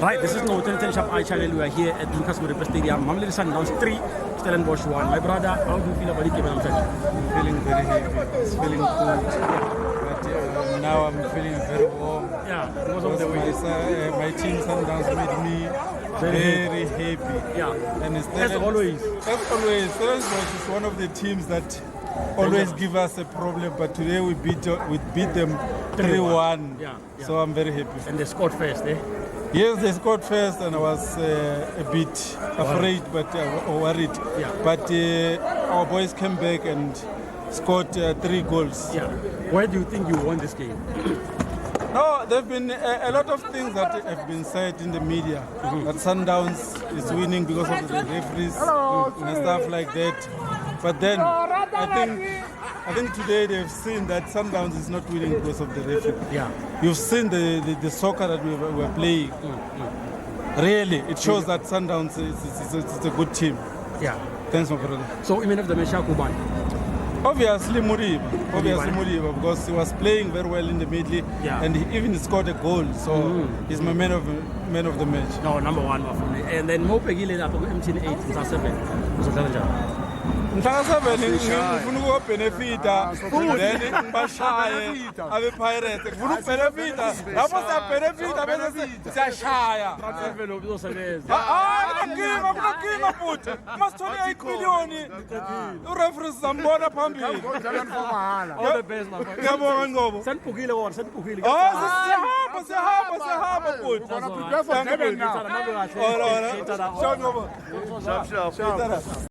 Right, this is no 10 Sharp I channel. We are here at Lucas Modipe Stadium. Mamelodi Sundowns 3, Stellenbosch 1. My brother, how do you feel about the game? I'm feeling very heavy. It's feeling cold. But now I'm feeling very warm. Yeah, because of the way. My team Sundowns made me very happy. Yeah, and as always. As always, Stellenbosch is one of the teams that always give us a problem. But today we beat them 3-1. Yeah. So I'm very happy. And they scored first, eh? Yes, they scored first, and I was a bit afraid, but worried. Yeah. But our boys came back and scored 3 goals. Yeah. Why do you think you won this game? No, there have been a lot of things that have been said in the media. That Sundowns is winning because of the referees and stuff like that. But then I think today they've seen that Sundowns is not winning because of the referee. Yeah. You've seen the soccer that we were playing. Really, it shows that Sundowns is a good team. Yeah. Thanks, my brother. So, even if the Mesha Kuban? Obviously Muriba, because he was playing very well in the middle, and he even scored a goal. So he's my man of the match. No, number 1 for me. And then Mopegile that from MT8 to 7. Mhlaka 7 ngifuna ukubenefita then ngibashaye abe Pirates ngifuna ukubenefita lapho siyabenefita bese siyashaya kunakima futhi masithole 8 million ureferee zambona phambili all the best, my friend. ngiyabonga Ngobo Sendibukile wona, sendibukile. siyahamba futhi Sharp.